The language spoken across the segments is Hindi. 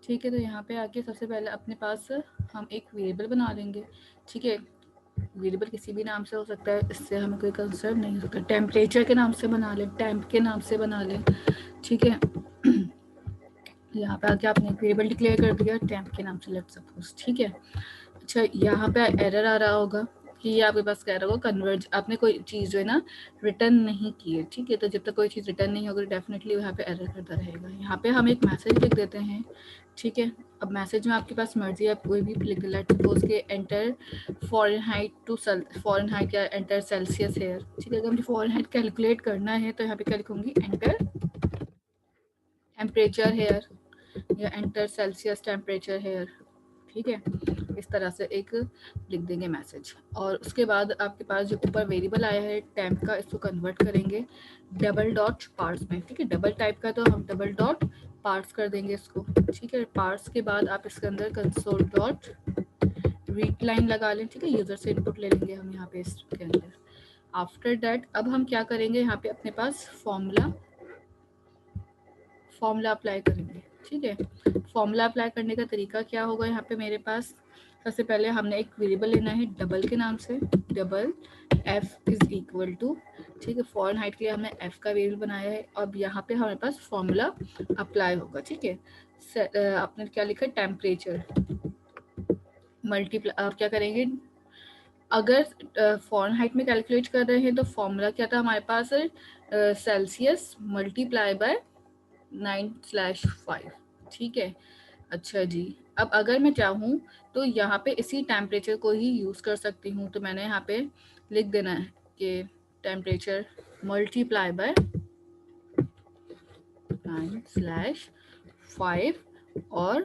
ठीक है, तो यहाँ पे आके सबसे पहले अपने पास हम एक वेरिएबल बना लेंगे। ठीक है, वेरिएबल किसी भी नाम से हो सकता है, इससे हमें कोई कंसर्न नहीं हो सकता। टेम्परेचर के नाम से बना लें, टेम्प के नाम से बना लें। ठीक है, यहाँ पे आके आपने एक वेरिएबल डिक्लेयर कर दिया टेम्प के नाम से, लेट्स सपोज। ठीक है, अच्छा यहाँ पे एरर आ रहा होगा कि ये आपके पास कह रहा होगा कन्वर्ज, आपने कोई चीज़ जो है ना रिटर्न नहीं की है। ठीक है, तो जब तक कोई चीज़ रिटर्न नहीं होगी डेफिनेटली यहाँ पे एरर करता रहेगा। यहाँ पे हम एक मैसेज लिख देते हैं। ठीक है, अब मैसेज में आपके पास मर्जी है, आप कोई भी लिख दे। लेट्स सपोज के एंटर फॉरेनहाइट टू फॉरेनहाइट या एंटर सेल्सियस हेयर। ठीक है, अगर मुझे फॉरेनहाइट कैलकुलेट करना है तो यहाँ पे क्या लिखूंगी, एंटर टेम्परेचर हेयर या एंटर सेल्सियस टेम्परेचर हेयर। ठीक है, इस तरह से एक लिख देंगे मैसेज। और उसके बाद आपके पास जो ऊपर वेरिएबल आया है टेम्प का, इसको कन्वर्ट करेंगे डबल डॉट पार्ट्स में। ठीक है, डबल टाइप का तो हम डबल डॉट पार्ट्स कर देंगे इसको। ठीक है, पार्ट्स के बाद आप इसके अंदर कंसोल डॉट रीड लाइन लगा लें। ठीक है, यूजर से इनपुट ले लेंगे हम यहाँ पे इसके अंदर। आफ्टर दैट अब हम क्या करेंगे, यहाँ पे अपने पास फॉर्मूला अप्लाई करेंगे। ठीक है, फॉर्मूला अप्लाई करने का तरीका क्या होगा, यहाँ पे मेरे पास सबसे पहले हमने एक वेरिएबल लेना है डबल के नाम से, double F is equal to. ठीक है, फॉरेनहाइट के लिए हमने एफ का वेरिएबल बनाया है। अब यहाँ पे हमारे पास फॉर्मूला अप्लाई होगा। ठीक है, आपने क्या लिखा, टेम्परेचर मल्टीप्लाई, आप क्या करेंगे, अगर फॉरेनहाइट में कैलकुलेट कर रहे हैं तो फॉर्मूला क्या था हमारे पास, सेल्सियस मल्टीप्लाई बाय 9/5। ठीक है, अच्छा जी। अब अगर मैं चाहूँ तो यहाँ पे इसी टेम्परेचर को ही यूज़ कर सकती हूँ। तो मैंने यहाँ पे लिख देना है कि टेम्परेचर मल्टीप्लाई बाय 9/5 और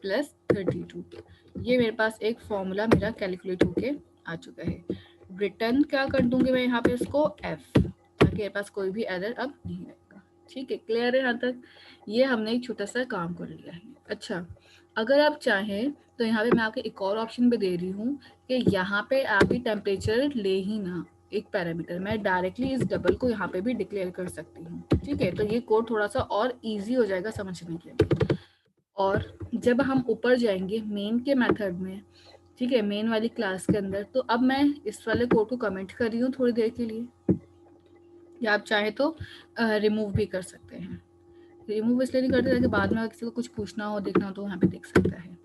प्लस 32। ये मेरे पास एक फॉर्मूला मेरा कैलकुलेट होके आ चुका है। रिटर्न क्या कर दूंगी मैं यहाँ पे इसको एफ, ताकि मेरे पास कोई भी एरर अब नहीं आएगा। ठीक है, क्लियर है यहाँ तक? ये हमने एक छोटा सा काम कर लिया है। अच्छा, अगर आप चाहें तो यहाँ पे मैं आपको एक और ऑप्शन भी दे रही हूँ कि यहाँ पे आप ही टेम्परेचर ले ही ना, एक पैरामीटर मैं डायरेक्टली इस डबल को यहाँ पे भी डिक्लेयर कर सकती हूँ। ठीक है, तो ये कोड थोड़ा सा और इजी हो जाएगा समझने के लिए। और जब हम ऊपर जाएंगे मेन के मेथड में, ठीक है, मेन वाली क्लास के अंदर, तो अब मैं इस वाले कोड को कमेंट कर रही हूँ थोड़ी देर के लिए, या आप चाहे तो रिमूव भी कर सकते हैं। रिमूव इसलिए नहीं करते ताकि बाद में अगर किसी को कुछ पूछना हो देखना हो तो वहाँ पे देख सकता है।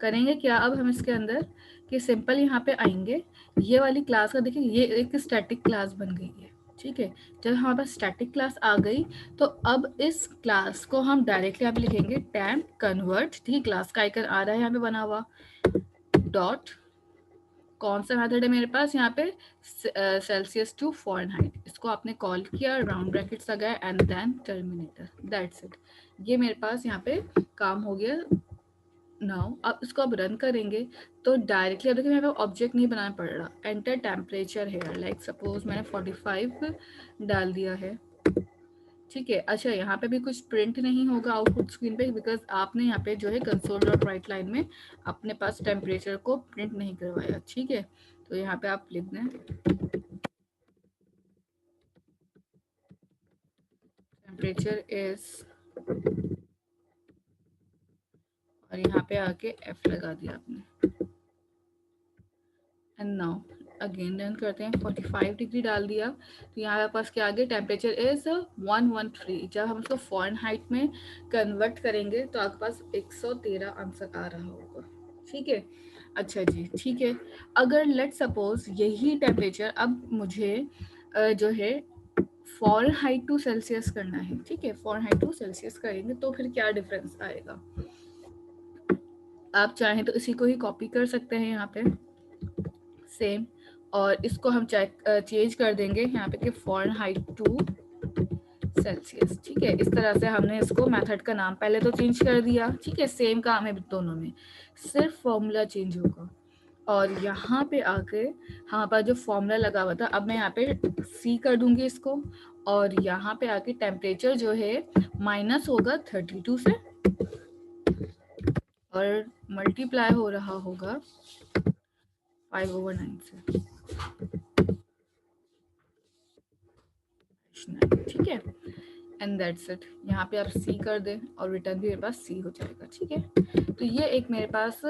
करेंगे क्या अब हम इसके अंदर कि सिंपल यहाँ पे आएंगे, ये वाली क्लास का देखिए ये एक स्टैटिक क्लास बन गई है। ठीक है, जब हमारे पास स्टैटिक क्लास आ गई तो अब इस क्लास को हम डायरेक्टली यहाँ पे लिखेंगे टेम्प कन्वर्ट। ठीक है, क्लास का आइकन आ रहा है यहाँ पे बना हुआ, डॉट कौन सा मेथड है मेरे पास यहाँ पे, सेल्सियस टू फॉरेनहाइट। इसको आपने कॉल किया, राउंड ब्रैकेट्स लगाया and then terminator, that's it. ये मेरे पास यहाँ पे काम हो गया। नाउ अब इसको आप रन करेंगे तो डायरेक्टली अब देखिए यहाँ पे ऑब्जेक्ट नहीं बनाना पड़ रहा। Enter temperature here, like suppose मैंने 45 डाल दिया है। ठीक है, अच्छा यहाँ पे भी कुछ प्रिंट नहीं होगा आउटपुट स्क्रीन पे, बिकॉज आपने यहाँ पे जो है कंसोल डॉट राइट लाइन में अपने पास टेम्परेचर को प्रिंट नहीं करवाया। ठीक है, तो यहाँ पे आप लिख दें टेम्परेचर इज, और यहाँ पे आके एफ लगा दिया आपने। एंड नाउ अगेन रन करते हैं, 45 डिग्री डाल दिया तो यहाँ पास क्या आ गया, टेम्परेचर इज 113। जब हम इसको फॉरेनहाइट में कन्वर्ट करेंगे तो आपके पास 113 आंसर आ रहा होगा। ठीक है, अच्छा जी, ठीक है। अगर लेट सपोज यही टेम्परेचर अब मुझे जो है फॉरेनहाइट टू सेल्सियस करना है। ठीक है, फॉरेनहाइट टू सेल्सियस करेंगे तो फिर क्या डिफरेंस आएगा, आप चाहें तो इसी को ही कॉपी कर सकते हैं यहाँ पे सेम, और इसको हम चेंज कर देंगे यहाँ पे कि फॉरेनहाइट टू सेल्सियस। ठीक है, इस तरह से हमने इसको मेथड का नाम पहले तो चेंज कर दिया। ठीक है, सेम काम है दोनों में, सिर्फ फॉर्मूला चेंज होगा। और यहाँ पे आके हमारे पास जो फॉर्मूला लगा हुआ था, अब मैं यहाँ पे सी कर दूंगी इसको, और यहाँ पे आके टेम्परेचर जो है माइनस होगा 32 से और मल्टीप्लाई हो रहा होगा 5/9 से। ठीक है, एंड दैट्स इट। यहाँ पे आप सी कर दें और रिटर्न भी मेरे पास सी हो जाएगा। ठीक है, तो ये एक मेरे पास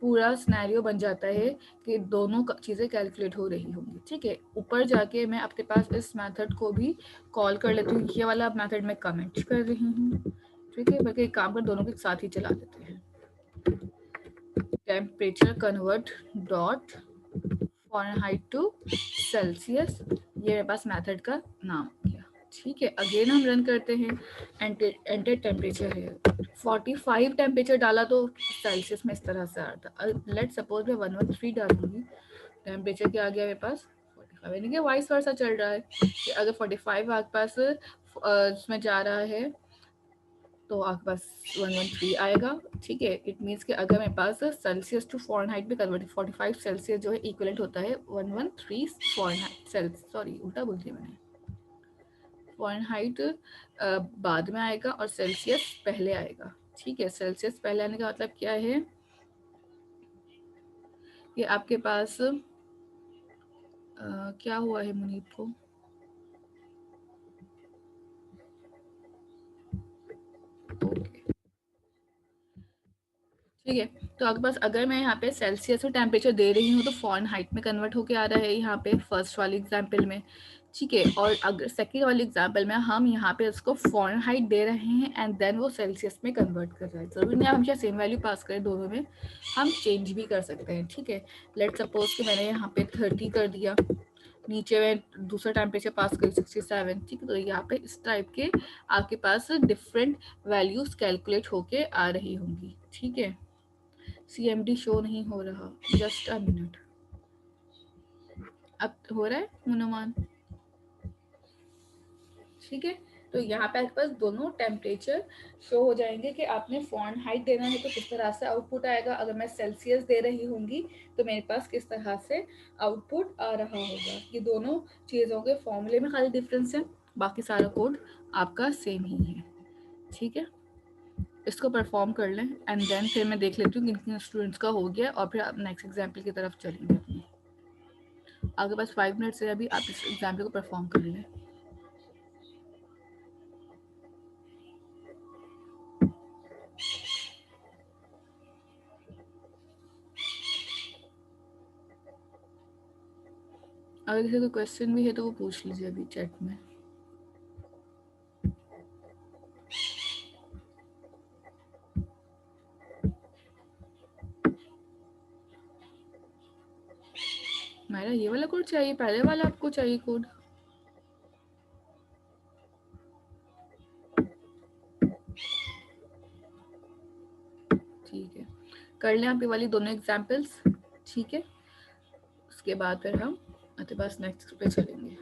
पूरा सिनेरियो बन जाता है कि दोनों चीज़ें कैलकुलेट हो रही होंगी। ठीक है, ऊपर जाके मैं आपके पास इस मेथड को भी कॉल कर लेती हूँ। ये वाला मेथड मैं कमेंट कर रही हूँ। ठीक है, बल्कि एक काम कर दोनों के साथ ही चला देते हैं। Temperature convert dot Fahrenheit to Celsius, ये मेरे पास मेथड का नाम किया। ठीक है, अगेन हम रन करते हैं। एंटर टेम्परेचर है 45 टेम्परेचर डाला तो सेल्सियस में इस तरह से आ रहा था। लेट सपोज मैं 113 डालूंगी, टेम्परेचर क्या आ गया मेरे पास 45, यानी कि वाइस वर्सा चल रहा है कि अगर 45 आपके पास इसमें जा रहा है तो आपके पास 113 आएगा। ठीक है, इट मीन्स कि अगर मेरे पास सेल्सियस टू फ़ारेनहाइट में कन्वर्ट 45 सेल्सियस जो है इक्वलेंट होता है 113 फ़ारेनहाइट सेल्सियस, सॉरी उल्टा बोल दिया मैंने, फ़ारेनहाइट बाद में आएगा और सेल्सियस पहले आएगा। ठीक है, सेल्सियस पहले आने का मतलब क्या है कि आपके पास क्या हुआ है मुनीब को, ठीक है, तो आपके पास अगर मैं यहाँ पे सेल्सियस में टेम्परेचर दे रही हूँ तो फ़ारेनहाइट में कन्वर्ट होके आ रहा है यहाँ पे फर्स्ट वाली एग्जांपल में। ठीक है, और अगर सेकंड वाली एग्जांपल में हम यहाँ पे उसको फ़ारेनहाइट दे रहे हैं एंड देन वो सेल्सियस में कन्वर्ट कर रहा है। ज़रूरी नहीं आप हमेशा सेम वैल्यू पास करें, दोनों में हम चेंज भी कर सकते हैं। ठीक है, लेट सपोज कि मैंने यहाँ पे 30 कर दिया, नीचे में दूसरा टेम्परेचर पास करी 67। ठीक है, तो यहाँ पे इस टाइप के आपके पास डिफरेंट वैल्यूज कैलकुलेट होके आ रही होंगी। ठीक है, CMD शो नहीं हो रहा, जस्ट अ मिनट, अब हो रहा है अनुमान। ठीक है, तो यहाँ पे आपके पास दोनों टेम्परेचर शो हो जाएंगे कि आपने फ़ारेनहाइट देना है तो किस तरह से आउटपुट आएगा, अगर मैं सेल्सियस दे रही होंगी तो मेरे पास किस तरह से आउटपुट आ रहा होगा। ये दोनों चीज़ों के फॉर्मूले में खाली डिफरेंस है, बाकी सारा कोड आपका सेम ही है। ठीक है, इसको परफॉर्म कर लें एंड देन फिर मैं देख लेती हूँ किन किन स्टूडेंट्स का हो गया और फिर आप नेक्स्ट एग्जाम्पल की तरफ चलेंगे अपनी। आपके पास 5 मिनट्स है अभी, आप इस एग्जाम्पल को परफॉर्म कर लें। अगर किसी को क्वेश्चन भी है तो वो पूछ लीजिए अभी चैट में। मेरा ये वाला कोड चाहिए, पहले वाला आपको चाहिए कोड? ठीक है, कर लें आप ये वाली दोनों एग्जाम्पल्स। ठीक है, उसके बाद फिर हम आपके पास नेक्स्ट पे चलेंगे।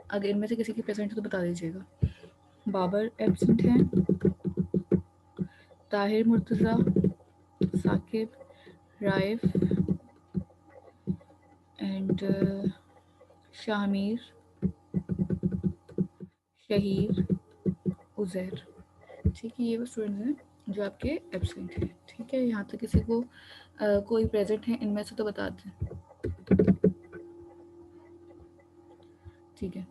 अगर इनमें से किसी की प्रेजेंट है तो बता दीजिएगा। बाबर एब्सेंट हैं, ताहिर मुर्तज़ा, साकिब, राइफ एंड शामीर, शहीर, उज़ैर। ठीक है, ये वो स्टूडेंट्स हैं जो आपके एब्सेंट हैं। ठीक है, यहाँ तक किसी को कोई प्रेजेंट है इनमें से तो बता दें। ठीक है,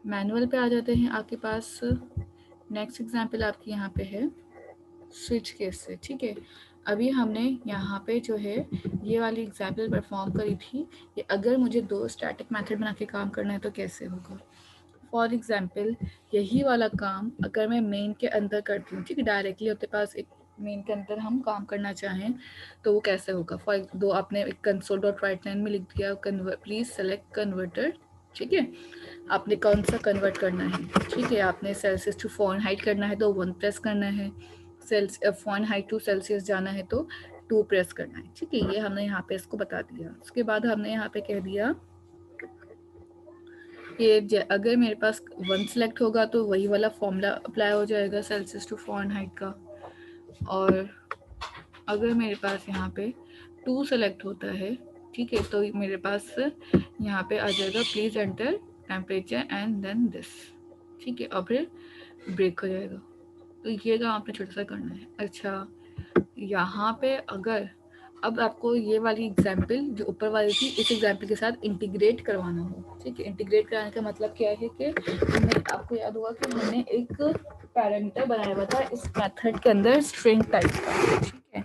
मैनुअल पे आ जाते हैं आपके पास। नेक्स्ट एग्जांपल आपकी यहाँ पे है स्विच केस से। ठीक है, अभी हमने यहाँ पे जो है ये वाली एग्जाम्पल परफॉर्म करी थी कि अगर मुझे दो स्टैटिक मेथड बना के काम करना है तो कैसे होगा। फॉर एग्जाम्पल यही वाला काम अगर मैं मेन के अंदर करती हूँ, ठीक है, डायरेक्टली अपने पास एक मेन के अंदर हम काम करना चाहें तो वो कैसे होगा। फॉर दो आपने एक कंसोल डॉट राइट लाइन में लिख दिया प्लीज सेलेक्ट कन्वर्टर, ठीक है, आपने कौन सा कन्वर्ट करना है, ठीक है, आपने सेल्सियस टू फ़ारेनहाइट करना है तो 1 प्रेस करना है, फ़ारेनहाइट टू सेल्सियस जाना है तो 2 प्रेस करना है, ठीक है। ये हमने यहाँ पे इसको बता दिया। उसके बाद हमने यहाँ पे कह दिया कि अगर मेरे पास 1 सेलेक्ट होगा तो वही वाला फॉर्मूला अप्लाई हो जाएगा सेल्सियस टू फ़ारेनहाइट का, और अगर मेरे पास यहाँ पे 2 सेलेक्ट होता है, ठीक है, तो मेरे पास यहाँ पे आ जाएगा please enter temperature and then this, ठीक है, और फिर ब्रेक हो जाएगा। तो ये काम आपने छोटा सा करना है। अच्छा, यहाँ पे अगर अब आपको ये वाली एग्जाम्पल जो ऊपर वाली थी इस एग्जाम्पल के साथ इंटीग्रेट करवाना हो, ठीक है, इंटीग्रेट कराने का मतलब क्या है कि हमने, आपको याद होगा कि हमने एक पैरामीटर बनाया हुआ था इस मेथड के अंदर स्ट्रिंग टाइप का, ठीक है।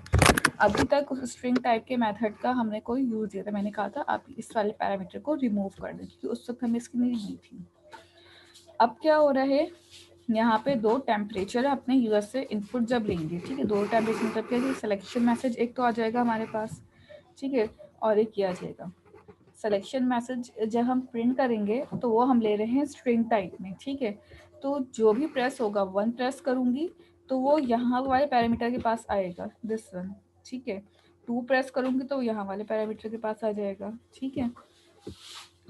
अभी तक उस स्ट्रिंग टाइप के मेथड का हमने कोई यूज किया था, मैंने कहा था आप इस वाले पैरामीटर को रिमूव कर दें क्योंकि उस वक्त हमें इसकी नीड नहीं थी। अब क्या हो रहा है, यहाँ पे दो टेम्परेचर अपने यूजर से इनपुट जब लेंगे, ठीक है, दो टेम्परेचर मतलब क्या है, सिलेक्शन मैसेज एक तो आ जाएगा हमारे पास, ठीक है, और एक ये आ जाएगा सिलेक्शन मैसेज। जब हम प्रिंट करेंगे तो वो हम ले रहे हैं स्ट्रिंग टाइप में, ठीक है, तो जो भी प्रेस होगा 1 प्रेस करूंगी तो वो यहाँ वाले पैरामीटर के पास आएगा दिस वन, ठीक है, 2 प्रेस करूंगी तो यहाँ वाले पैरामीटर के पास आ जाएगा, ठीक है।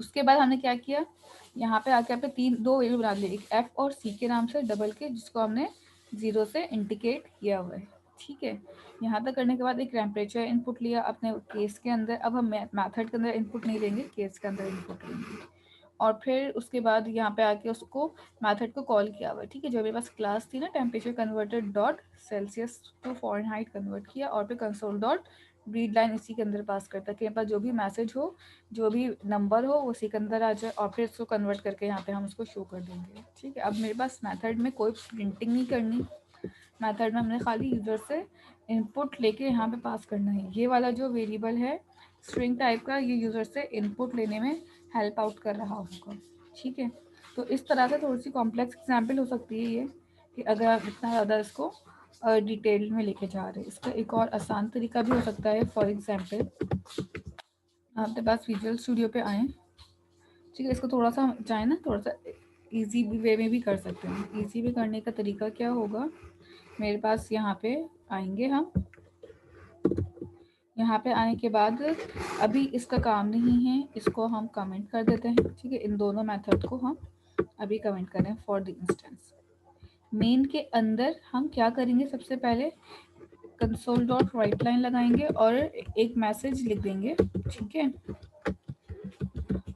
उसके बाद हमने क्या किया, यहाँ पे आके आपने दो वेरिएबल बना लिए, एक एफ और सी के नाम से डबल के, जिसको हमने 0 से इंडिकेट किया हुआ है, ठीक है। यहाँ तक करने के बाद एक टेम्परेचर इनपुट लिया अपने केस के अंदर। अब हम मेथड के अंदर इनपुट नहीं लेंगे, केस के अंदर इनपुट लेंगे, और फिर उसके बाद यहाँ पे आके उसको मेथड को कॉल किया हुआ है, ठीक है। जो मेरे पास क्लास थी ना temperature converter dot Celsius to Fahrenheit convert किया, और फिर कंसोल डॉट रीड लाइन इसी के अंदर पास करता है कि मेरे पास जो भी मैसेज हो, जो भी नंबर हो, उसी के अंदर आ जाए, और फिर इसको कन्वर्ट करके यहाँ पे हम उसको शो कर देंगे, ठीक है। अब मेरे पास मेथड में कोई प्रिंटिंग नहीं करनी, मेथड में हमने खाली यूज़र से इनपुट लेके यहाँ पे पास करना है। ये वाला जो वेरिएबल है स्ट्रिंग टाइप का, ये यूज़र से इनपुट लेने में हेल्प आउट कर रहा होगा, ठीक है। तो इस तरह से थोड़ी सी कॉम्प्लेक्स एग्जाम्पल हो सकती है ये, कि अगर आप इतना ज़्यादा इसको डिटेल में लेके जा रहे हैं। इसका एक और आसान तरीका भी हो सकता है। फॉर एग्जाम्पल आप अपने पास विजुअल स्टूडियो पे आएँ, ठीक है, इसको थोड़ा सा चाहे ना थोड़ा सा इजी वे में भी कर सकते हैं। इजी वे करने का तरीका क्या होगा, मेरे पास यहाँ पे आएंगे हम, यहाँ पे आने के बाद अभी इसका काम नहीं है, इसको हम कमेंट कर देते हैं, ठीक है। इन दोनों मेथड को हम अभी कमेंट करें फॉर द इंस्टेंस। मेन के अंदर हम क्या करेंगे, सबसे पहले कंसोल डॉट राइट लाइन लगाएंगे और एक मैसेज लिख देंगे, ठीक है,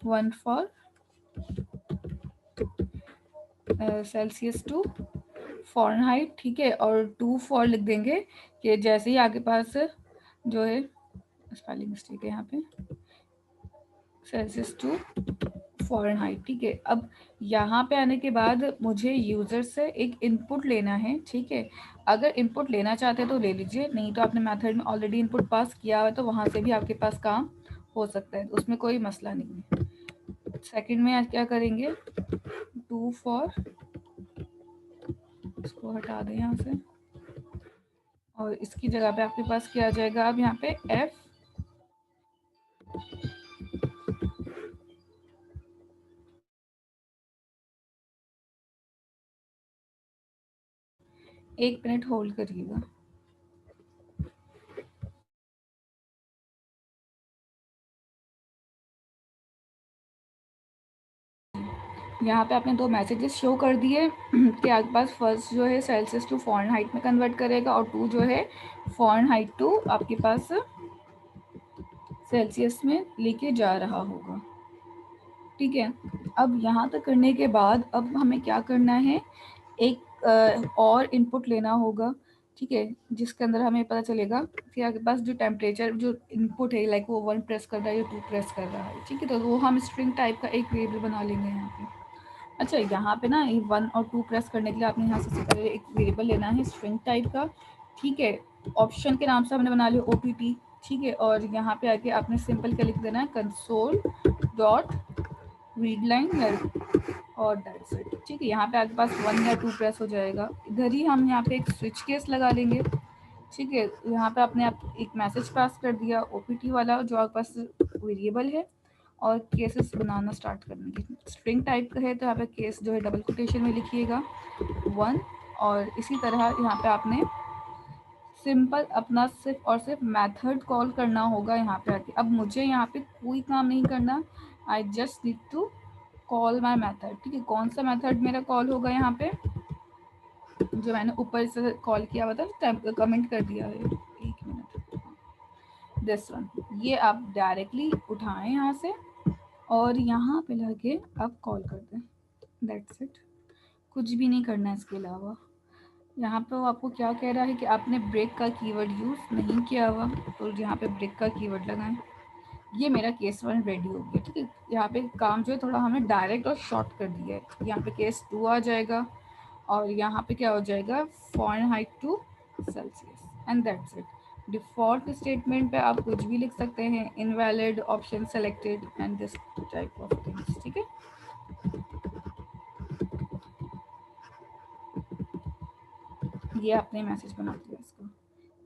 1 फॉर सेल्सियस टू फ़ारेनहाइट, ठीक है, और 2 फॉर लिख देंगे कि जैसे ही आगे पास जो है, स्पेलिंग मिस्टेक है यहाँ पे, सेल्सियस टू फ़ारेनहाइट, ठीक है। अब यहाँ पे आने के बाद मुझे यूज़र से एक इनपुट लेना है, ठीक है। अगर इनपुट लेना चाहते हैं तो ले लीजिए, नहीं तो आपने मेथड में ऑलरेडी इनपुट पास किया हुआ है तो वहाँ से भी आपके पास काम हो सकता है, तो उसमें कोई मसला नहीं है। सेकंड में आज क्या करेंगे, 2 फॉर, इसको हटा दें यहाँ से, और इसकी जगह पे आपके पास क्या आ जाएगा, अब यहाँ पे एफ, एक मिनट होल्ड करिएगा। यहाँ पे आपने दो मैसेजेस शो कर दिए कि आपके पास फर्स्ट जो है सेल्सियस टू फ़ारेनहाइट में कन्वर्ट करेगा, और 2 जो है फ़ारेनहाइट टू आपके पास सेल्सियस में लेके जा रहा होगा, ठीक है। अब यहाँ तक करने के बाद अब हमें क्या करना है, एक और इनपुट लेना होगा, ठीक है, जिसके अंदर हमें पता चलेगा कि आपके पास जो टेम्परेचर जो इनपुट है, लाइक वो 1 प्रेस कर रहा है या 2 प्रेस कर रहा है, ठीक है, तो वो हम स्ट्रिंग टाइप का एक वेरिएबल बना लेंगे यहाँ पे। अच्छा, यहाँ पे ना 1 और 2 प्रेस करने के लिए आपने यहाँ से पहले एक वेरिएबल लेना है स्ट्रिंग टाइप का, ठीक है, ऑप्शन के नाम से हमने बना लिया OPT, ठीक है। और यहाँ पे आके आपने सिंपल क्या लिख देना है, कंसोल डॉट रीड लाइन और दैट्स इट, ठीक है। यहाँ पे आपके पास 1 या 2 प्रेस हो जाएगा। इधर ही हम यहाँ पे एक स्विच केस लगा लेंगे, ठीक है। यहाँ पे आपने आप एक मैसेज पास कर दिया OPT वाला, जो आपके पास वेरिएबल है, और केसेस बनाना स्टार्ट करने की। स्ट्रिंग टाइप का है तो यहाँ पे केस जो है डबल कोटेशन में लिखिएगा 1, और इसी तरह यहाँ पे आपने सिंपल अपना सिर्फ और सिर्फ मेथड कॉल करना होगा यहाँ पे आके। अब मुझे यहाँ पे कोई काम नहीं करना, I just need to call my method, ठीक है। कौन सा मेथड मेरा कॉल होगा यहाँ पे, जो मैंने ऊपर से कॉल किया हुआ था, कमेंट कर दिया है, 1 मिनट, दिस वन। ये आप डायरेक्टली उठाएं यहाँ से और यहाँ पे लाके आप कॉल कर दें, दैट्स इट। कुछ भी नहीं करना है इसके अलावा। यहाँ पे वो आपको क्या कह रहा है कि आपने ब्रेक का कीवर्ड यूज़ नहीं किया हुआ, तो यहाँ पे ब्रेक का कीवर्ड लगाएं। ये मेरा केस 1 रेडी हो गया, ठीक है। यहाँ पे काम जो है थोड़ा हमने डायरेक्ट और शॉर्ट कर दिया है। यहाँ पे केस 2 आ जाएगा और यहाँ पे क्या हो जाएगा, Fahrenheit to Celsius, and that's it. Default statement पे आप कुछ भी लिख सकते हैं, invalid, option selected and this type of things, ठीक है। ये आपने मैसेज बना दिया इसको।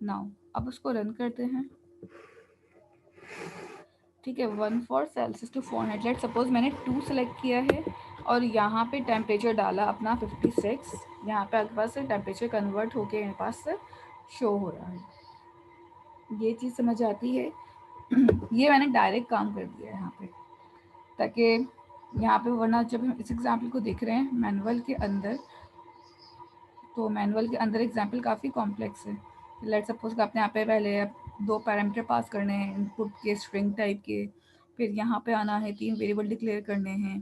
नाउ अब उसको रन करते हैं, ठीक है। 1 for Celsius to Fahrenheit, let suppose मैंने 2 सेलेक्ट किया है और यहाँ पे टेम्परेचर डाला अपना 56। यहाँ पे आपके पास से टेम्परेचर कन्वर्ट होके मेरे पास से शो हो रहा है। ये चीज़ समझ आती है। ये मैंने डायरेक्ट काम कर दिया है यहाँ पे, ताकि यहाँ पे, वरना जब हम इस एग्जाम्पल को देख रहे हैं मैनुअल के अंदर, तो मैनुअल के अंदर एग्जाम्पल काफ़ी कॉम्प्लेक्स है। लेट सपोज आपने यहाँ पे पहले 2 पैरामीटर पास करने हैं इनपुट के, स्ट्रिंग टाइप के, फिर यहाँ पे आना है 3 वेरिएबल डिक्लेयर करने हैं,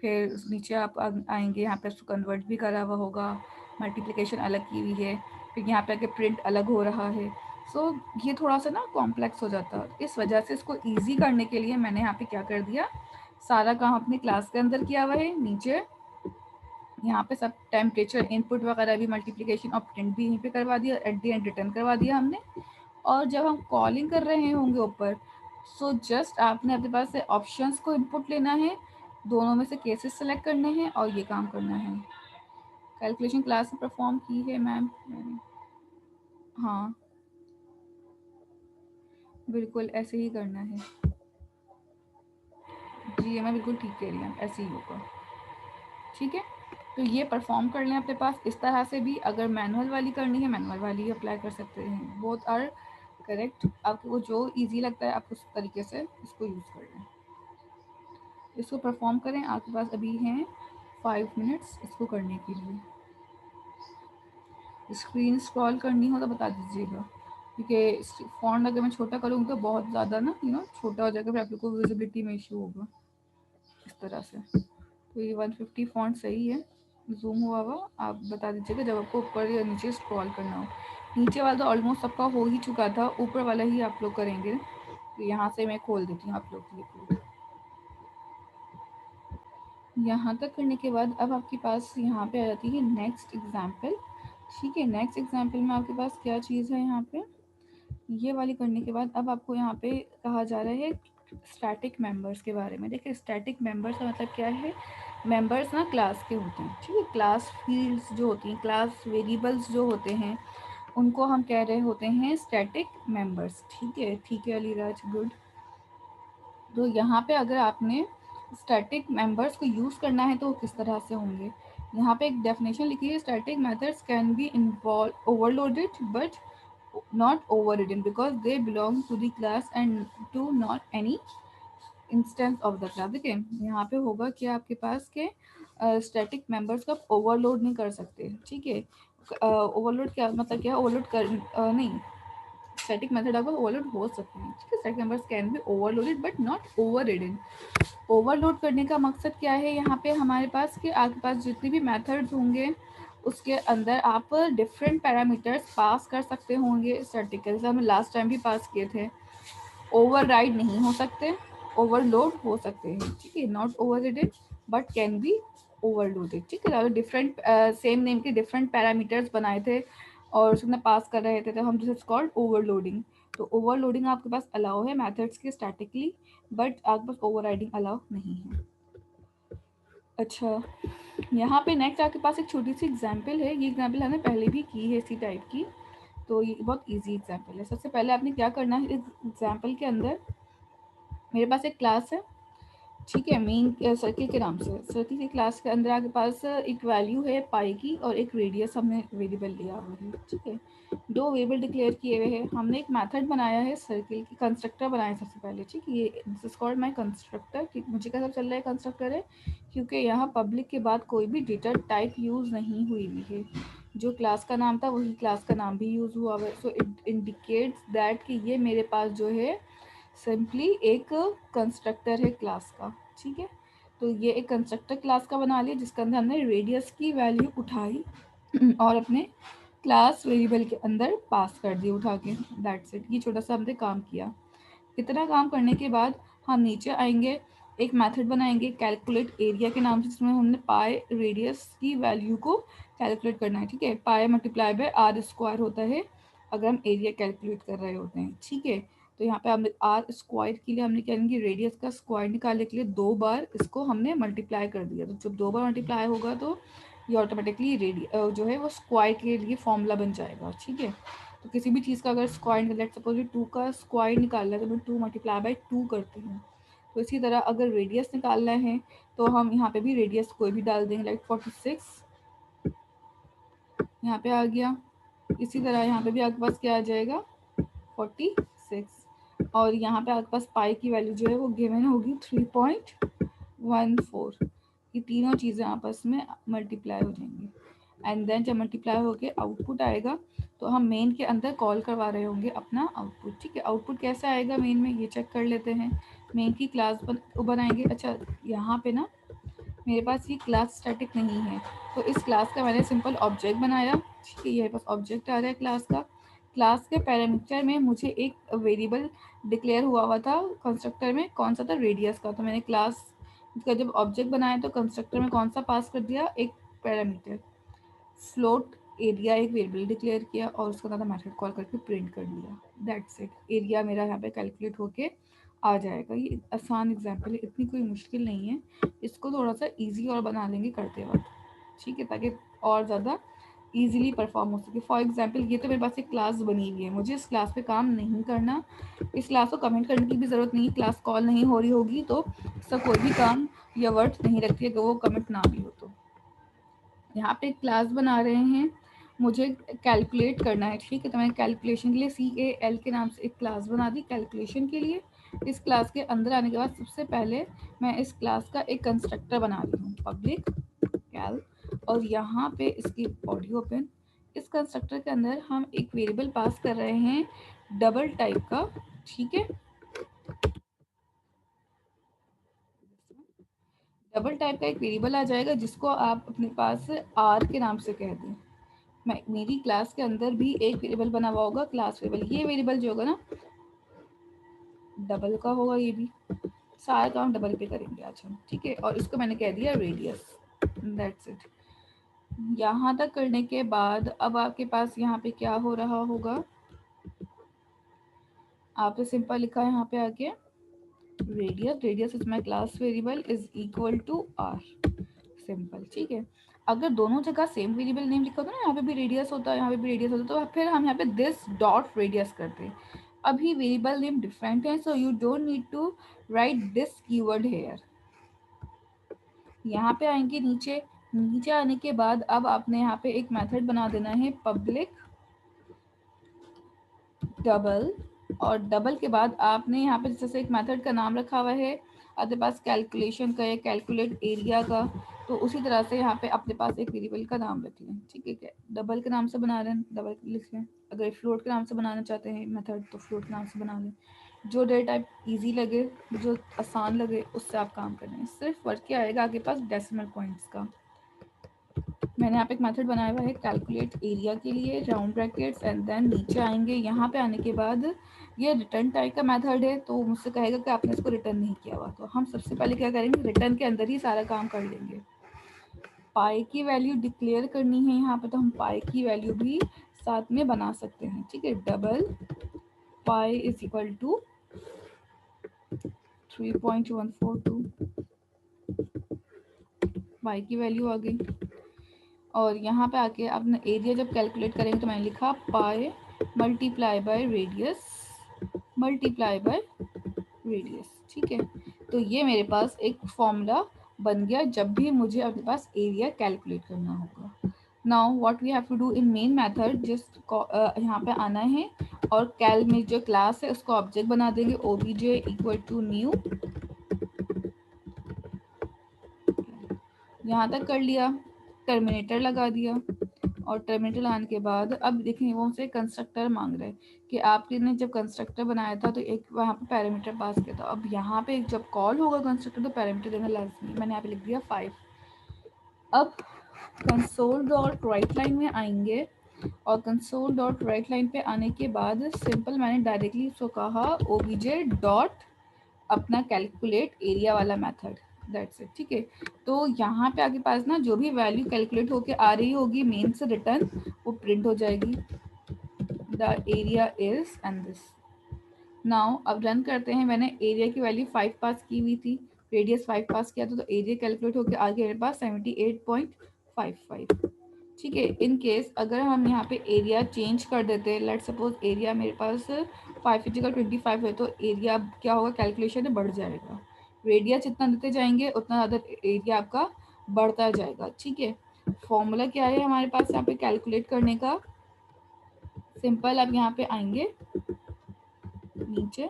फिर नीचे आप आएंगे, यहाँ पे उसको कन्वर्ट भी करा हुआ होगा, मल्टीप्लिकेशन अलग की हुई है, फिर यहाँ पे आके प्रिंट अलग हो रहा है। सो ये थोड़ा सा ना कॉम्प्लेक्स हो जाता है। इस वजह से इसको ईजी करने के लिए मैंने यहाँ पे क्या कर दिया, सारा काम अपनी क्लास के अंदर किया हुआ है। नीचे यहाँ पे सब टेम्परेचर इनपुट वगैरह भी, मल्टीप्लिकेशन और प्रिंट भी यहीं पे करवा दिया, एट द एंड रिटर्न करवा दिया हमने। और जब हम कॉलिंग कर रहे होंगे ऊपर, सो जस्ट आपने अपने पास से ऑप्शंस को इनपुट लेना है, दोनों में से केसेस सेलेक्ट करने हैं और ये काम करना है। कैलकुलेशन क्लास में परफॉर्म की है मैम मैंने, हाँ बिल्कुल ऐसे ही करना है जी, मैं बिल्कुल ठीक कह रही हूँ, ऐसे ही होगा, ठीक है। तो ये परफॉर्म कर लें अपने पास इस तरह से भी। अगर मैनुअल वाली करनी है, मैनुअल वाली ही अप्लाई कर सकते हैं, बोथ आर करेक्ट। आपको जो इजी लगता है आप उस तरीके से इसको यूज़ कर लें। इसको परफॉर्म करें, आपके पास अभी हैं 5 मिनट्स इसको करने के लिए। स्क्रीन स्क्रॉल करनी हो तो बता दीजिएगा, क्योंकि फ़ॉन्ट अगर मैं छोटा करूँगी तो बहुत ज़्यादा ना छोटा हो जाएगा, फिर आप लोग को विजिबिलिटी में इशू होगा इस तरह से। तो ये 150 फ़ॉन्ट सही है, जूम हुआ हुआ। आप बता दीजिएगा जब आपको ऊपर या नीचे स्क्रॉल करना हो। नीचे वाला तो ऑलमोस्ट सबका हो ही चुका था, ऊपर वाला ही आप लोग करेंगे। तो यहाँ से मैं खोल देती हूँ आप लोग के लिए कोड। यहाँ तक करने के बाद अब आपके पास यहाँ पे आ जाती है नेक्स्ट एग्जाम्पल, ठीक है। नेक्स्ट एग्जाम्पल में आपके पास क्या चीज़ है, यहाँ पे ये वाली करने के बाद अब आपको यहाँ पे कहा जा रहा है स्टैटिक मेंबर्स के बारे में। देखिए स्टैटिक मेंबर्स का मतलब क्या है, मेंबर्स ना क्लास के होते हैं, ठीक है। क्लास फील्ड्स जो होती हैं, क्लास वेरिएबल्स जो होते हैं, उनको हम कह रहे होते हैं स्टैटिक मेंबर्स, ठीक है अलीराज, गुड। तो यहाँ पे अगर आपने स्टैटिक मेंबर्स को यूज़ करना है तो किस तरह से होंगे, यहाँ पे एक डेफिनेशन लिखी है, static methods can be involve overloaded but not overridden because they belong to the class and to not any instance of the class। देखिए यहाँ पे होगा कि आपके पास के स्टैटिक मेंबर्स का ओवरलोड नहीं कर सकते, ठीक है। ओवरलोड क्या मतलब, क्या ओवरलोड कर नहीं, स्टैटिक मेथड आपको ओवरलोड हो सकते हैं, ठीक है। Static members can be overloaded but not overridden. Overload करने का मकसद क्या है, यहाँ पे हमारे पास कि आपके पास जितने भी मेथड्स होंगे उसके अंदर आप डिफरेंट पैरामीटर्स पास कर सकते होंगे स्टैटिक, जैसे हमने लास्ट टाइम भी पास किए थे। ओवरराइड नहीं हो सकते, ओवरलोड हो सकते हैं, ठीक है। Not overridden but can be overloaded, ठीक है। डिफरेंट सेम नेम के डिफरेंट पैरामीटर्स बनाए थे और उसमें पास कर रहे थे तो हम दिस इज कॉल्ड ओवरलोडिंग। तो ओवरलोडिंग आपके पास अलाउ है मेथड्स के स्टैटिकली, बट आपके पास ओवरराइडिंग अलाउ नहीं है। अच्छा, यहाँ पे नेक्स्ट आपके पास एक छोटी सी एग्जांपल है। ये एग्जांपल हमने पहले भी की है इसी टाइप की, तो ये बहुत इजी एग्जांपल है। सबसे पहले आपने क्या करना है, इस एग्जांपल के अंदर मेरे पास एक क्लास है, ठीक है, मेन सर्किल के नाम से। सर्किल की क्लास के अंदर आपके पास एक वैल्यू है पाई की और एक रेडियस हमने वेरिएबल लिया हुआ है, ठीक है। दो वेरिएबल डिक्लेयर किए हुए हैं, हमने एक मेथड बनाया है सर्किल की, कंस्ट्रक्टर बनाया सबसे पहले, ठीक है। ये this is called my constructor. मुझे कैसा चल रहा है कंस्ट्रक्टर है, क्योंकि यहाँ पब्लिक के बाद कोई भी डेटा टाइप यूज़ नहीं हुई हुई है। जो क्लास का नाम था वही क्लास का नाम भी यूज़ हुआ हुआ है। सो इट इंडिकेट्स दैट कि ये मेरे पास जो है सिंपली एक कंस्ट्रक्टर है क्लास का, ठीक है। तो ये एक कंस्ट्रक्टर क्लास का बना लिया जिसके अंदर हमने रेडियस की वैल्यू उठाई और अपने क्लास वेरिएबल के अंदर पास कर दी उठा के, दैट्स इट। ये छोटा सा हमने काम किया। इतना काम करने के बाद हम नीचे आएंगे, एक मेथड बनाएंगे कैलकुलेट एरिया के नाम से, जिसमें हमने पाई रेडियस की वैल्यू को कैलकुलेट करना है, ठीक है। Pi multiply by R square होता है अगर हम एरिया कैलकुलेट कर रहे होते हैं, ठीक है। तो यहाँ पे हमने आर स्क्वायर के लिए हमने क्या करेंगे, रेडियस का स्क्वायर निकालने के लिए 2 बार इसको हमने मल्टीप्लाई कर दिया। तो जब 2 बार मल्टीप्लाई होगा तो ये ऑटोमेटिकली जो है वो स्क्वायर के लिए फॉर्मूला बन जाएगा, ठीक है। तो किसी भी चीज़ का अगर स्क्वायर, लेट सपोज 2 का स्क्वायर निकालना है तो मैं 2 मल्टीप्लाई बाई 2 करती हूँ। तो इसी तरह अगर रेडियस निकालना है तो हम यहाँ पे भी रेडियस कोई भी डाल देंगे, लाइक 46 यहाँ पे आ गया। इसी तरह यहाँ पे भी आपके पास क्या आ जाएगा, 46। और यहाँ पे आपके पास पाई की वैल्यू जो है वो गिवन होगी 3.14। ये तीनों चीज़ें आपस में मल्टीप्लाई हो जाएंगी एंड देन जब मल्टीप्लाई होके आउटपुट आएगा तो हम मेन के अंदर कॉल करवा रहे होंगे अपना आउटपुट, ठीक है। आउटपुट कैसे आएगा मेन में, ये चेक कर लेते हैं। मेन की क्लास बनाएंगे। अच्छा, यहाँ पे ना मेरे पास ये क्लास स्टैटिक नहीं है, तो इस क्लास का मैंने सिंपल ऑब्जेक्ट बनाया, ठीक है। ये पास ऑब्जेक्ट आ रहा है क्लास का। क्लास के पैरामीटर में मुझे एक वेरिएबल डिक्लेयर हुआ था कंस्ट्रक्टर में, कौन सा था, रेडियस का। तो मैंने क्लास का जब ऑब्जेक्ट बनाया तो कंस्ट्रक्टर में कौन सा पास कर दिया, एक पैरामीटर फ्लोट एरिया, एक वेरिएबल डिक्लेयर किया और उसका ज़्यादा मेथड कॉल करके प्रिंट कर दिया, दैट्स इट। एरिया मेरा यहाँ पे कैलकुलेट होके आ जाएगा। ये आसान एग्जाम्पल है, इतनी कोई मुश्किल नहीं है। इसको थोड़ा सा इजी और बना लेंगे करते वक्त, ठीक है, ताकि और ज़्यादा ईजिली परफॉर्म हो सके। फॉर एग्जाम्पल ये तो मेरे पास एक क्लास बनी हुई है, मुझे इस क्लास पे काम नहीं करना, इस क्लास को कमेंट करने की भी ज़रूरत नहीं, क्लास कॉल नहीं हो रही होगी तो इसका कोई भी काम या वर्ड नहीं रखती है अगर वो कमेंट ना भी हो तो। यहाँ पे क्लास बना रहे हैं, मुझे कैलकुलेट करना है, ठीक है। तो मैंने कैलकुलेशन के लिए CAL के नाम से एक क्लास बना दी कैलकुलेशन के लिए। इस क्लास के अंदर आने के बाद सबसे पहले मैं इस क्लास का एक कंस्ट्रक्टर बना रही हूँ, पब्लिक कैल, और यहाँ पे इसकी बॉडी ओपन। इस कंस्ट्रक्टर के अंदर हम एक वेरिएबल पास कर रहे हैं डबल टाइप का, ठीक है। डबल टाइप का एक वेरिएबल आ जाएगा जिसको आप अपने पास आर के नाम से कह दें। मेरी क्लास के अंदर भी एक वेरिएबल बना हुआ होगा क्लास वेरिएबल। ये वेरिएबल जो होगा ना डबल का होगा, ये भी सारा काम डबल पे करेंगे आज हम, ठीक है। और इसको मैंने कह दिया रेडियस, दैट्स इट। यहाँ तक करने के बाद अब आपके पास यहाँ पे क्या हो रहा होगा, आपने सिंपल लिखा है यहाँ पे आके radius is my class variable is equal to R, simple, ठीक है। अगर दोनों जगह सेम वेरिएबल नेम लिखा होता ना, यहाँ पे भी रेडियस होता है यहाँ पे भी रेडियस होता, तो फिर हम यहाँ पे दिस डॉट रेडियस करते हैं। अभी वेरिएबल नेम डिफरेंट है, so you don't need to write this keyword here. यहाँ पे आएंगे नीचे, नीचे आने के बाद अब आपने यहाँ पे एक मेथड बना देना है पब्लिक डबल, और डबल के बाद आपने यहाँ पे जैसे एक मेथड का नाम रखा हुआ है आपके पास कैलकुलेशन का या कैलकुलेट एरिया का, तो उसी तरह से यहाँ पे अपने पास एक वेरिएबल का नाम रख लें, ठीक है। क्या डबल के नाम से बना रहे हैं डबल लिख लें, अगर फ्लोट के नाम से बनाना चाहते हैं मेथड तो फ्लोट के नाम से बना लें। जो डेटा टाइप ईजी लगे, जो आसान लगे उससे आप काम करें। सिर्फ वर्क क्या आएगा आपके पास डेसिमल पॉइंट्स का। मैंने यहाँ पे एक मेथड बनाया हुआ है कैलकुलेट एरिया के लिए, राउंड ब्रैकेट्स, एंड देन नीचे आएंगे। यहाँ पे आने के बाद ये रिटर्न टाइप का मेथड है, तो मुझसे कहेगा कि आपने इसको रिटर्न नहीं किया हुआ, तो हम सबसे पहले क्या करेंगे, रिटर्न के अंदर ही सारा काम कर लेंगे। पाई की वैल्यू डिक्लेयर करनी है यहाँ पे, तो हम पाई की वैल्यू भी साथ में बना सकते हैं, ठीक है। Double pi is equal to 3.142, pi की वैल्यू आ गई। और यहाँ पे आके आपने एरिया जब कैलकुलेट करेंगे तो मैंने लिखा पाई multiply by radius multiply by radius, ठीक है। तो ये मेरे पास एक फॉर्मूला बन गया जब भी मुझे अपने पास एरिया कैलकुलेट करना होगा। Now what we have to do in main method, just यहाँ पे आना है और कैल में जो क्लास है उसको ऑब्जेक्ट बना देंगे, ओबीजे इक्वल टू न्यू, यहाँ तक कर लिया, टर्मिनेटर लगा दिया। और टर्मिनेटर लगाने के बाद अब देखें वो हमसे कंस्ट्रक्टर मांग रहे हैं कि आपने जब कंस्ट्रक्टर बनाया था तो एक वहाँ पे पैरामीटर पास किया था। अब यहाँ पे जब कॉल होगा कंस्ट्रक्टर तो पैरामीटर देना लाजमी, मैंने यहाँ पे लिख दिया 5। अब कंसोल डॉट राइट लाइन में आएंगे और कंसोल डॉट राइट लाइन पे आने के बाद सिंपल मैंने डायरेक्टली उसको कहा ओबीजे डॉट अपना कैलकुलेट एरिया वाला मेथड, दैट्स इट, ठीक है। तो यहाँ पे आपके पास ना जो भी वैल्यू कैलकुलेट होके आ रही होगी मेन से रिटर्न वो प्रिंट हो जाएगी, the area is and this. Now अब रन करते हैं। मैंने एरिया की वैल्यू 5 पास की हुई थी, रेडियस 5 पास किया था, तो एरिया कैलकुलेट होकर आ गया मेरे पास 78.55, ठीक है। इन केस अगर हम यहाँ पे एरिया चेंज कर देते हैं, लेट सपोज एरिया मेरे पास 5 की जगह 25 है, तो एरिया क्या होगा कैलकुलेशन में बढ़ जाएगा। रेडियस जितना देते जाएंगे उतना ज़्यादा एरिया आपका बढ़ता जाएगा, ठीक है। फॉर्मूला क्या है हमारे पास यहाँ पे कैलकुलेट करने का, सिंपल आप यहाँ पे आएंगे नीचे,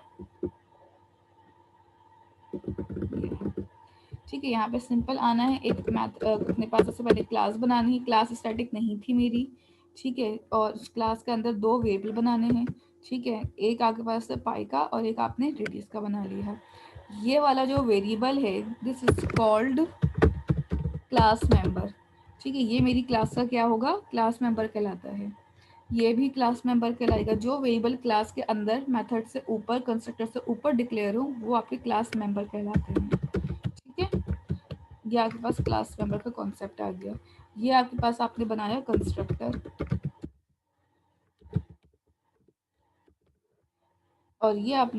ठीक है। यहाँ पे सिंपल आना है, एक मैथ अपने पास सबसे पहले क्लास बनानी है, क्लास स्टैटिक नहीं थी मेरी, ठीक है। और उस क्लास के अंदर 2 वेरिएबल बनाने हैं, ठीक है। एक आपके पास पाई का और एक आपने रेडियस का बना लिया है। ये वाला जो वेरिएबल है this is called class member, ठीक है। ये मेरी क्लास का क्या होगा, क्लास मेंबर कहलाता है। ये भी क्लास मेंबर कहलाएगा। जो वेरिएबल क्लास के अंदर मेथड से ऊपर कंस्ट्रक्टर से ऊपर डिक्लेयर हो वो आपके क्लास मेंबर कहलाते हैं, ठीक है। ये आपके पास क्लास मेंबर का कॉन्सेप्ट आ गया। ये आपके पास आपने बनाया कंस्ट्रक्टर और ये आपने